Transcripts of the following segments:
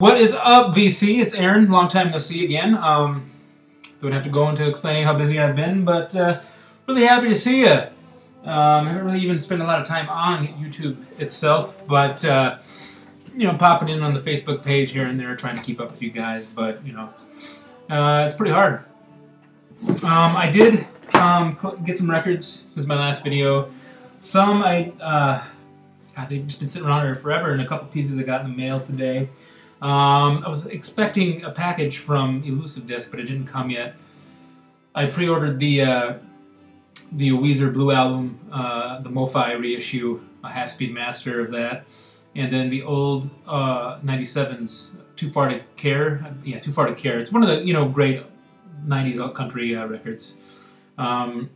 What is up, VC? It's Aaron. Long time no see again. Don't have to go into explaining how busy I've been, but really happy to see you. I haven't really even spent a lot of time on YouTube itself, but you know, popping in on the Facebook page here and there, trying to keep up with you guys. But you know, it's pretty hard. I did get some records since my last video. Some God, they've just been sitting around here forever, and a couple pieces I got in the mail today. I was expecting a package from Elusive Disc, but it didn't come yet. I pre-ordered the Weezer Blue Album, the MoFi reissue, a half-speed master of that, and then the old 97's Too Far to Care. Yeah, Too Far to Care. It's one of the, you know, great 90s alt country records. That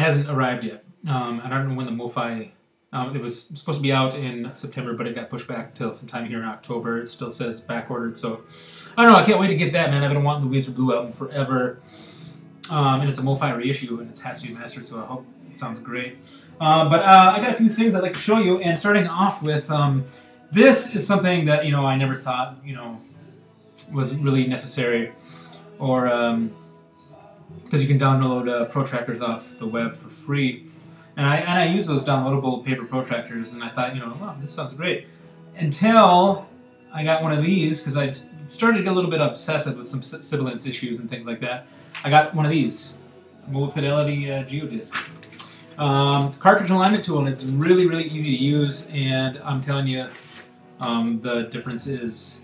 hasn't arrived yet. I don't know when the MoFi. It was supposed to be out in September, but it got pushed back till sometime here in October. It still says back-ordered, so I don't know. I can't wait to get that, man. I've been wanting the Weezer Blue Album forever, and it's a MoFi reissue, and it's has to be mastered, so I hope it sounds great. But I got a few things I'd like to show you, and starting off with this is something that, you know, I never thought, you know, was really necessary, or because you can download protractors off the web for free. And I use those downloadable paper protractors, and I thought, you know, wow, this sounds great. Until I got one of these, because I started to get a little bit obsessive with some sibilance issues and things like that. I got one of these, Mobile Fidelity Geodisc. It's a cartridge alignment tool, and it's really, really easy to use. And I'm telling you, the difference is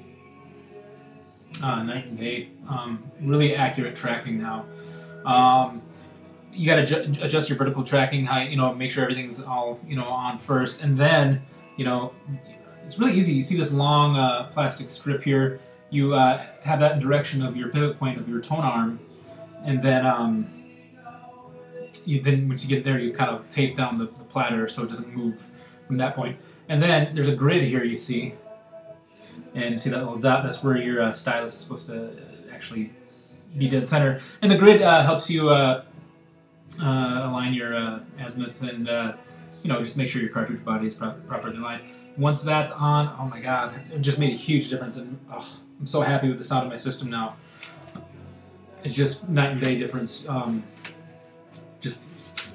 night and day. Really accurate tracking now. You got to adjust your vertical tracking height, you know, make sure everything's all, you know, on first, and then, you know, it's really easy. You see this long plastic strip here. You have that in direction of your pivot point of your tone arm, and then once you get there, you kind of tape down the platter so it doesn't move from that point. And then there's a grid here, you see, and see that little dot? That's where your stylus is supposed to actually be dead center. And the grid helps you align your azimuth and you know, just make sure your cartridge body is properly aligned. Once that's on, oh my god, it just made a huge difference, and oh, I'm so happy with the sound of my system now. It's just night and day difference. Just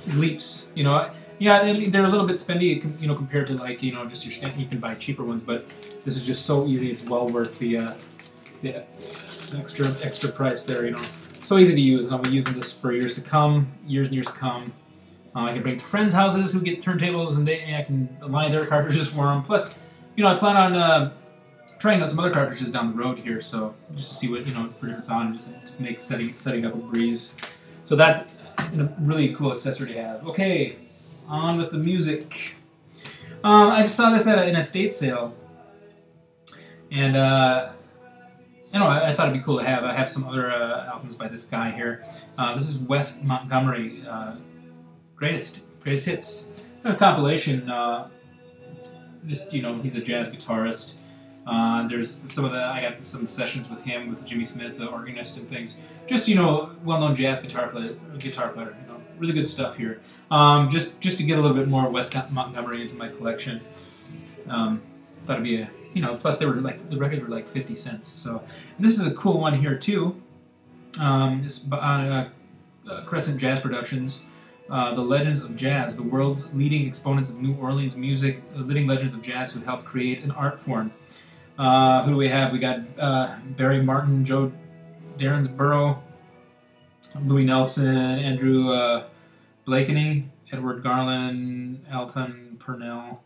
leaps, you know. Yeah, I mean, they're a little bit spendy, you know, compared to, like, you know, just your you can buy cheaper ones, but this is just so easy. It's well worth the extra price there, you know. So easy to use, and I'll be using this for years to come, years and years to come. I can bring it to friends' houses who get turntables, and I can align their cartridges for them. Plus, you know, I plan on trying out some other cartridges down the road here, so just to see what, you know, for different sound, just make setting up a breeze. So that's a really cool accessory to have. Okay, on with the music. I just saw this at an estate sale, and you know, I thought it'd be cool to have. I have some other albums by this guy here. This is Wes Montgomery, greatest hits. A compilation. Just, you know, he's a jazz guitarist. There's some of the. I got some sessions with him, with Jimmy Smith, the organist, and things. Just, you know, well-known jazz guitar player. You know, really good stuff here. Just to get a little bit more Wes Montgomery into my collection. Thought it'd be a. You know, plus they were like, the records were like 50 cents. So this is a cool one here too. It's by Crescent Jazz Productions. The Legends of Jazz, the world's leading exponents of New Orleans music, the living legends of jazz who helped create an art form. Who do we have? We got Barry Martin, Joe Darinsborough, Louis Nelson, Andrew Blakeney, Edward Garland, Alton Purnell.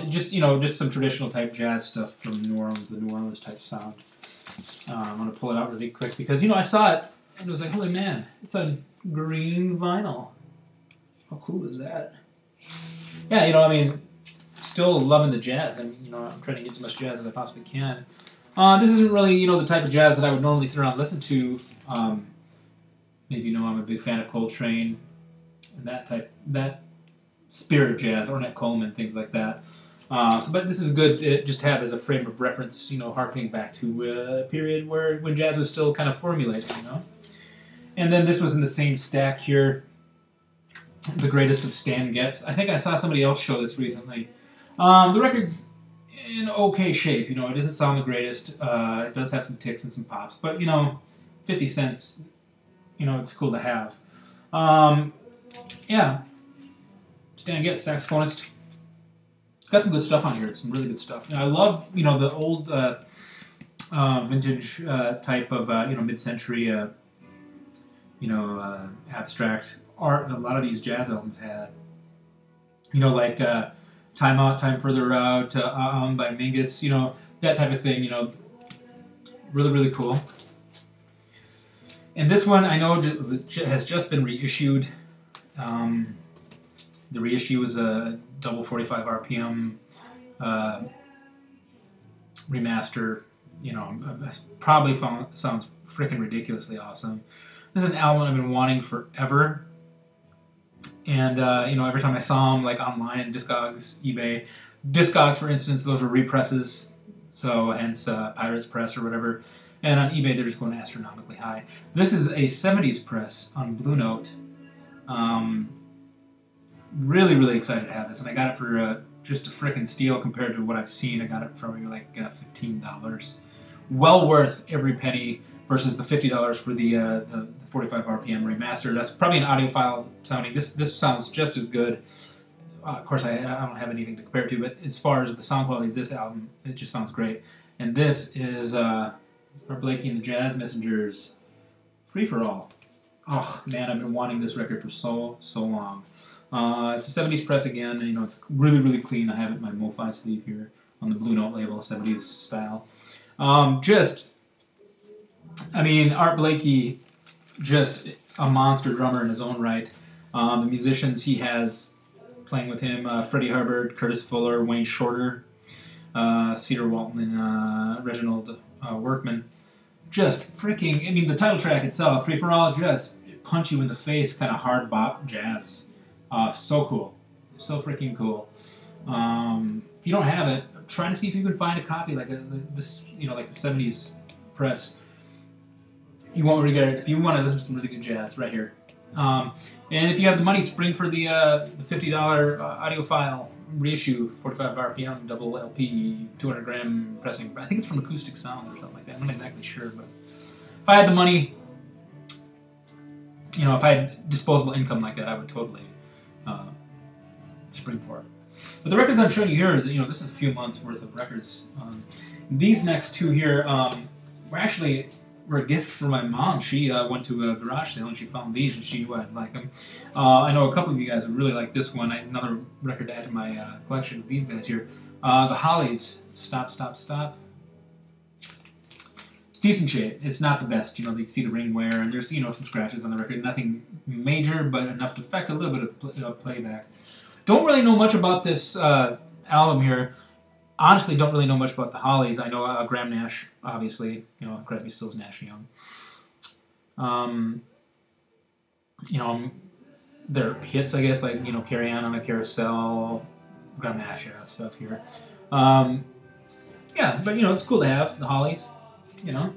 Just, you know, just some traditional type jazz stuff from New Orleans, the New Orleans type sound. I'm going to pull it out really quick because, you know, I saw it and it was like, holy man, it's on green vinyl. How cool is that? Yeah, you know, I mean, still loving the jazz. I mean, you know, I'm trying to get as much jazz as I possibly can. This isn't really, you know, the type of jazz that I would normally sit around and listen to. Maybe, you know, I'm a big fan of Coltrane and that spirit of jazz, Ornette Coleman, things like that. But this is good to just have as a frame of reference, you know, harkening back to a period when jazz was still kind of formulating, you know. And then this was in the same stack here, The Greatest of Stan Getz. I think I saw somebody else show this recently. The record's in okay shape. You know, it doesn't sound the greatest. It does have some ticks and some pops, but you know, 50 cents. You know, it's cool to have. Yeah, Stan Getz, saxophonist. Got some good stuff on here. It's some really good stuff. And I love, you know, the old vintage type of, you know, mid-century, you know, abstract art that a lot of these jazz albums had. You know, like Time Out, Time Further Out, by Mingus, you know, that type of thing, you know. Really, really cool. And this one, I know, has just been reissued. The reissue is a double 45 RPM remaster. You know, probably sounds freaking ridiculously awesome. This is an album I've been wanting forever. And, you know, every time I saw them, like, online, Discogs, eBay. Discogs, for instance, those were represses, so hence Pirates Press or whatever. And on eBay, they're just going astronomically high. This is a 70s press on Blue Note. Really, really excited to have this. And I got it for just a frickin' steal compared to what I've seen. I got it for like $15. Well worth every penny versus the $50 for the 45 RPM remaster. That's probably an audiophile sounding. This sounds just as good. Of course, I don't have anything to compare it to, but as far as the sound quality of this album, it just sounds great. And this is Art Blakey and the Jazz Messengers, Free for All. Oh man, I've been wanting this record for so long. It's a 70s press again, and you know it's really, really clean. I have it in my MoFi sleeve here on the Blue Note label, 70s style. I mean, Art Blakey, just a monster drummer in his own right. The musicians he has playing with him, Freddie Hubbard, Curtis Fuller, Wayne Shorter, Cedar Walton, and Reginald Workman. Just freaking, I mean, the title track itself, Free for All, just punch you in the face, kind of hard bop jazz. So cool. So freaking cool. If you don't have it, try to see if you can find a copy like this, you know, like the 70s press. You won't regret it. If you want to listen to some really good jazz, right here. And if you have the money, spring for the $50 audiophile reissue, 45 RPM, double LP, 200 gram pressing. I think it's from Acoustic Sound or something like that. I'm not exactly sure, but if I had the money, you know, if I had disposable income like that, I would totally spring for it. But the records I'm showing you here is, you know, this is a few months worth of records. These next two here were a gift for my mom. She went to a garage sale and she found these and she knew I'd like them. I know a couple of you guys would really like this one. Another record to add to my collection of these guys here. The Hollies, Stop, Stop, Stop. Decent shape. It's not the best. You know, you can see the ring wear and there's, you know, some scratches on the record. Nothing major, but enough to affect a little bit of playback. Don't really know much about this album here. Honestly, don't really know much about the Hollies. I know Graham Nash, obviously. You know, Crosby, Stills, Nash, Young. You know, their hits, I guess, like, you know, Carry On a Carousel, Graham Nash, yeah, that stuff here. Yeah, but, you know, it's cool to have the Hollies, you know.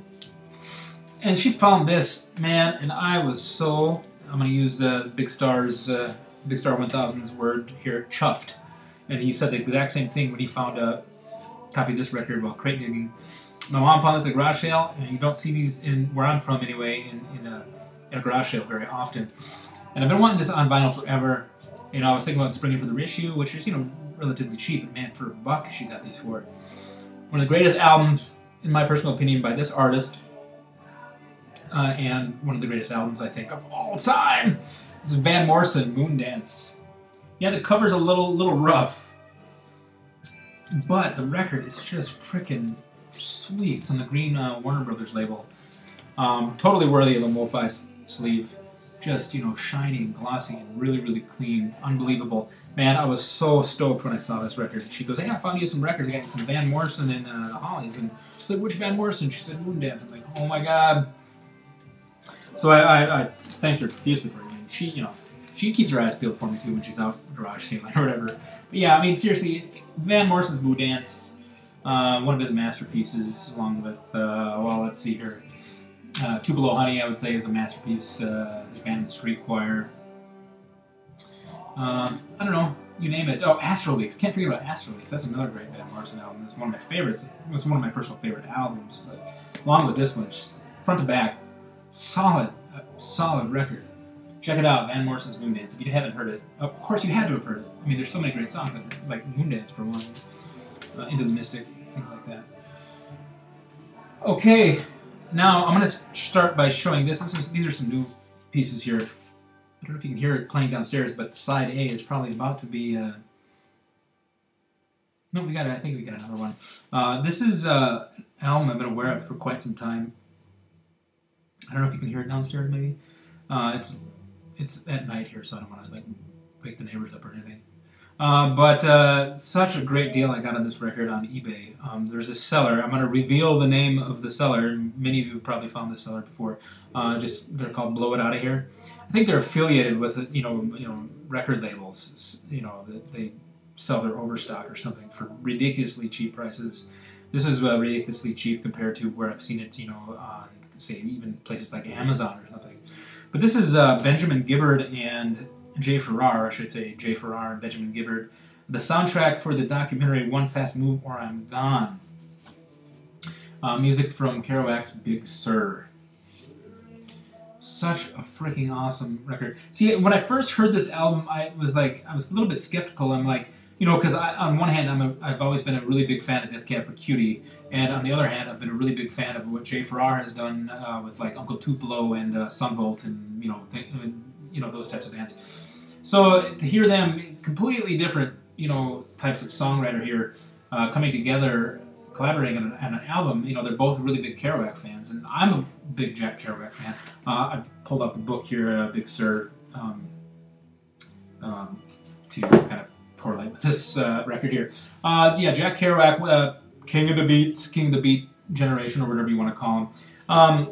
And she found this, man, and I was so, I'm going to use Big Star 1000's word here, chuffed. And he said the exact same thing when he found a copy of this record while crate digging. My mom found this at a garage sale, and you don't see these in where I'm from anyway, in a garage sale very often. And I've been wanting this on vinyl forever. You know, I was thinking about springing for the reissue, which is, you know, relatively cheap, but man, for $1 she got these for. One of the greatest albums, in my personal opinion, by this artist, and one of the greatest albums, I think, of all time. This is Van Morrison, Moondance. Yeah, the cover's a little rough, but the record is just freaking sweet. It's on the green Warner Brothers label. Totally worthy of a MoFi sleeve. Just, you know, shiny and glossy and really, really clean. Unbelievable. Man, I was so stoked when I saw this record. She goes, hey, I found you some records. I got you some Van Morrison and the Hollies. And I said, which Van Morrison? She said, Moondance. I'm like, oh my God. So I thanked her profusely for it. I mean, she, you know, she keeps her eyes peeled for me too when she's out garage sailing or whatever. But yeah, I mean, seriously, Van Morrison's Moondance, one of his masterpieces, along with, well, let's see here. Tupelo Honey, I would say, is a masterpiece. His band, the Street Choir. I don't know. you name it. Oh, Astral Weeks. Can't forget about Astral Weeks. That's another great Van Morrison album. It's one of my favorites. It's one of my personal favorite albums. But along with this one, just front to back, solid record. Check it out, Van Morrison's Moondance. If you haven't heard it, of course you had to have heard it. I mean, there's so many great songs, like Moondance for one, Into the Mystic, things like that. Okay, now I'm going to start by showing this. These are some new pieces here. I don't know if you can hear it playing downstairs, but side A is probably about to be... No, I think we got another one. This is an album I've been aware of for quite some time. I don't know if you can hear it downstairs, maybe. It's at night here, so I don't want to like wake the neighbors up or anything. But such a great deal I got on this record on eBay. There's a seller. I'm going to reveal the name of the seller. Many of you have probably found this seller before. They're called Blow It Outta Here. I think they're affiliated with record labels. That they sell their overstock or something for ridiculously cheap prices. This is ridiculously cheap compared to where I've seen it, on say even places like Amazon or something. But this is Benjamin Gibbard and Jay Farrar, I should say, Jay Farrar and Benjamin Gibbard, the soundtrack for the documentary One Fast Move or I'm Gone. Music from Kerouac's Big Sur. Such a freaking awesome record. See, when I first heard this album, I was a little bit skeptical. I'm like, because on one hand, I've always been a really big fan of Death Cab for Cutie, and on the other hand, I've been a really big fan of what Jay Farrar has done with like Uncle Tupelo and Sunvolt and those types of bands. So to hear them completely different, types of songwriter here coming together, collaborating on an album, they're both really big Kerouac fans, and I'm a big Jack Kerouac fan. I pulled out the book here, Big Sur, to kind of correlate with this record here. Yeah, Jack Kerouac, King of the Beat generation, or whatever you want to call him.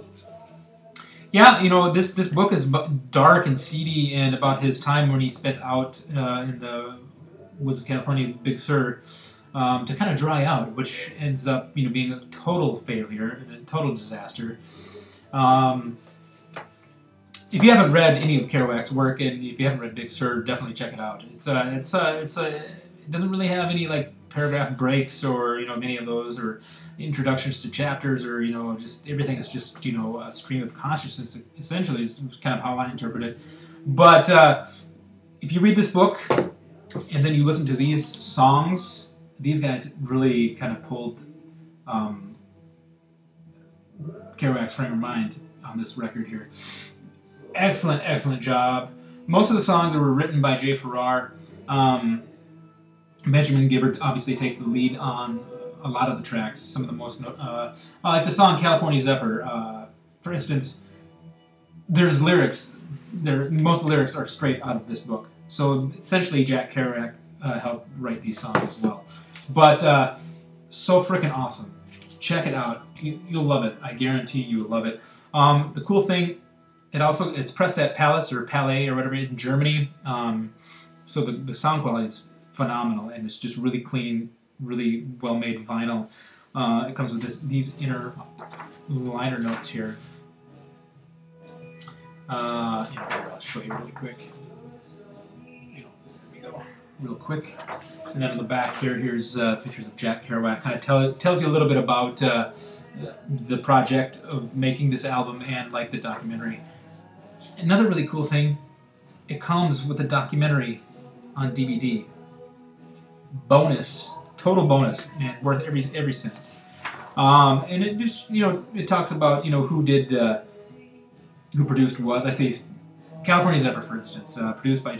Yeah, this book is dark and seedy and about his time when he spent out in the woods of California, Big Sur, to kind of dry out, which ends up being a total failure and a total disaster. If you haven't read any of Kerouac's work, and if you haven't read Big Sur, definitely check it out. It doesn't really have any like paragraph breaks or many of those, or introductions to chapters, or just everything is just a stream of consciousness. Essentially, is kind of how I interpret it. But if you read this book and then you listen to these songs, these guys really kind of pulled Kerouac's frame of mind on this record here. Excellent job. Most of the songs were written by Jay Farrar. Benjamin Gibbard obviously takes the lead on a lot of the tracks. Some of the most, like the song California Zephyr, for instance, there's lyrics. Most of the lyrics are straight out of this book. So essentially Jack Kerouac helped write these songs as well. But so freaking awesome. Check it out. You'll love it. I guarantee you'll love it. The cool thing, it's pressed at Palace or Palais or whatever in Germany. So the sound quality is phenomenal, and it's just really clean, really well-made vinyl. It comes with these inner liner notes here. I'll show you really quick. There we go, real quick. And then on the back here's pictures of Jack Kerouac. Kind of tells you a little bit about the project of making this album and like the documentary. Another really cool thing, it comes with a documentary on DVD. Bonus, total bonus, man, worth every cent. And it just it talks about who produced what. Let's see, California Zephyr, for instance, produced by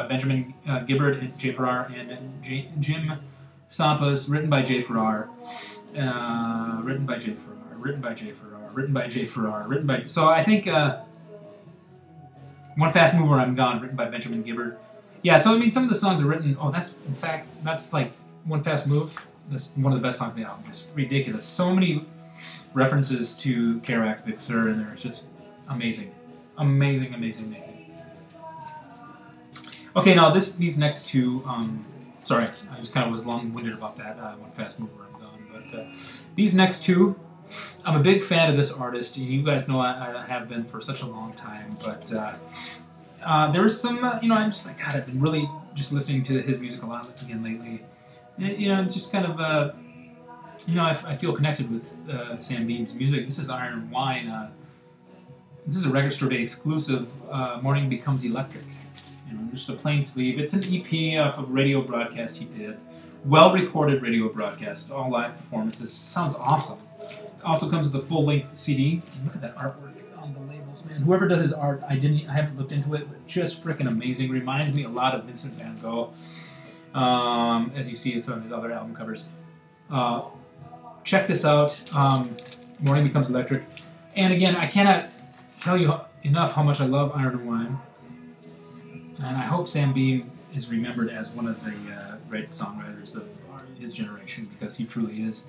Benjamin Gibbard and Jay Farrar, and Jim Sampas, written by Jay Farrar, written by Jay Farrar, written by Jay Farrar, written by Jay Farrar, written by. So I think One Fast Move or I'm Gone, written by Benjamin Gibbard. Yeah, so I mean, some of the songs are written. Oh, that's like One Fast Move. That's one of the best songs on the album. Just ridiculous. So many references to Kerouac's Big Sur in there. It's just amazing. Amazing. Okay, now these next two, sorry, I just kind of was long-winded about that, One Fast Move or I'm Gone, but these next two, I'm a big fan of this artist. You guys know I have been for such a long time, but there was some, I'm just like, God, I've been really just listening to his music a lot again lately. And, you know, it's just kind of, you know, I feel connected with Sam Beam's music. This is Iron and Wine. This is a Record Store Day exclusive. Morning Becomes Electric. You know, just a plain sleeve. It's an EP of a radio broadcast he did. Well-recorded radio broadcast, all live performances. Sounds awesome. Also comes with a full-length CD. Look at that artwork on the labels, man. Whoever does his art, I haven't looked into it, but just freaking amazing. Reminds me a lot of Vincent Van Gogh, as you see in some of his other album covers. Check this out. Morning Becomes Electric. And again, I cannot tell you enough how much I love Iron and Wine. And I hope Sam Beam is remembered as one of the great songwriters of his generation, because he truly is.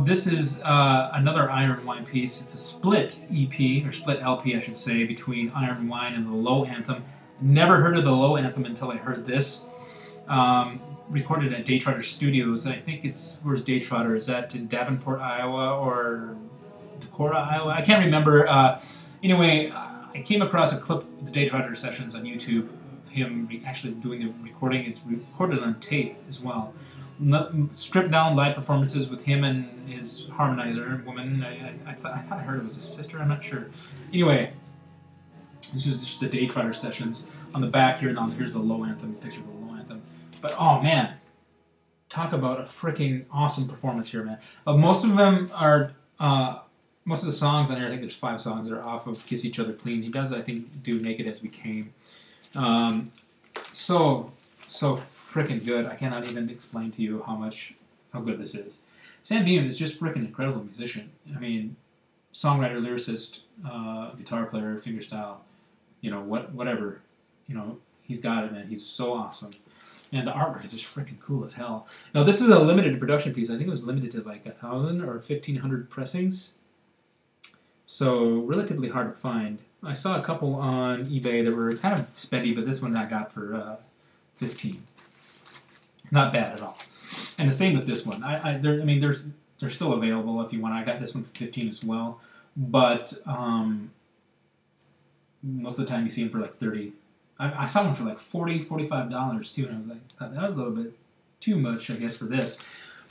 This is another Iron and Wine piece. It's a split EP, or split LP I should say, between Iron and Wine and the Low Anthem. Never heard of the Low Anthem until I heard this. Recorded at Daytrotter Studios. I think it's, where's Daytrotter? Is that in Davenport, Iowa, or Decorah, Iowa? I can't remember. Anyway, I came across a clip of the Daytrotter sessions on YouTube of him actually doing the recording. It's recorded on tape as well. Stripped down live performances with him and his harmonizer woman. I thought I heard it was his sister. I'm not sure. Anyway, this is just the Daytrotter sessions. On the back here, now here's the Low Anthem, picture of the Low Anthem. But oh man, talk about a freaking awesome performance here, man. Most of them are, most of the songs on here, I think there's 5 songs that are off of Kiss Each Other Clean. He does, I think, do Naked As We Came. So freaking good. I cannot even explain to you how good this is. Sam Beam is just freaking incredible musician. I mean, songwriter, lyricist, guitar player, fingerstyle, you know, whatever. You know, he's got it, man. He's so awesome. And the artwork is just freaking cool as hell. Now, this is a limited production piece. I think it was limited to like 1,000 or 1,500 pressings. So, relatively hard to find. I saw a couple on eBay that were kind of spendy, but this one I got for 15. Not bad at all. And the same with this one. I mean, they're still available if you want. I got this one for 15 as well. But most of the time you see them for like 30. I saw one for like $40, $45 too, and I was like, that was a little bit too much, I guess, for this.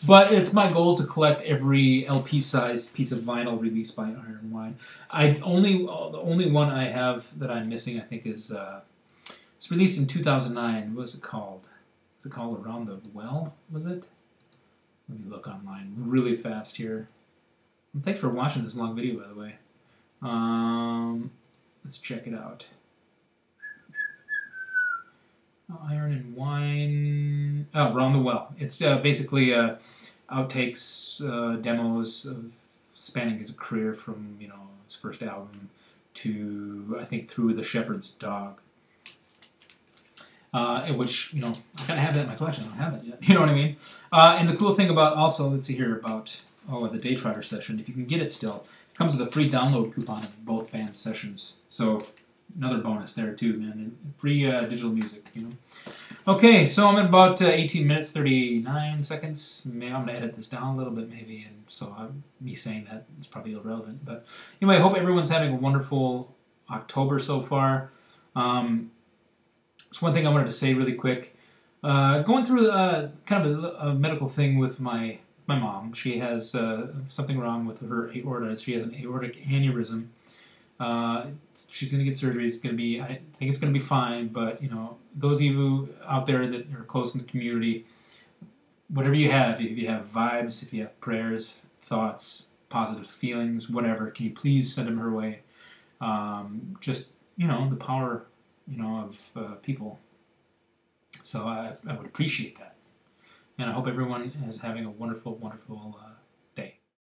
But it's my goal to collect every LP-sized piece of vinyl released by Iron and Wine. The only one I have that I'm missing, I think, is it's released in 2009. What was it called? Was it called Around the Well? Was it? Let me look online really fast here. And thanks for watching this long video, by the way. Let's check it out. Iron and Wine. Oh, Around the Well. It's basically outtakes, demos of spanning his career from, you know, his first album to, I think, Through the Shepherd's Dog. Which, you know, I kind of have that in my collection. I don't have it yet. You know what I mean? And the cool thing about, also, let's see here about, the Daytrotter session. If you can get it still, it comes with a free download coupon of both bands' sessions. So, another bonus there too, man. And free digital music, you know. Okay, so I'm at about 18 minutes, 39 seconds. Maybe I'm going to edit this down a little bit, maybe. And so me saying that is probably irrelevant. But anyway, I hope everyone's having a wonderful October so far. Just one thing I wanted to say really quick. Going through kind of a medical thing with my mom. She has something wrong with her aorta. She has an aortic aneurysm. She's going to get surgery. It's going to be, I think it's going to be fine, but, you know, those of you out there that are close in the community, whatever you have, if you have vibes, if you have prayers, thoughts, positive feelings, whatever, can you please send them her way? Just, you know, the power, you know, of people. So I would appreciate that. And I hope everyone is having a wonderful, wonderful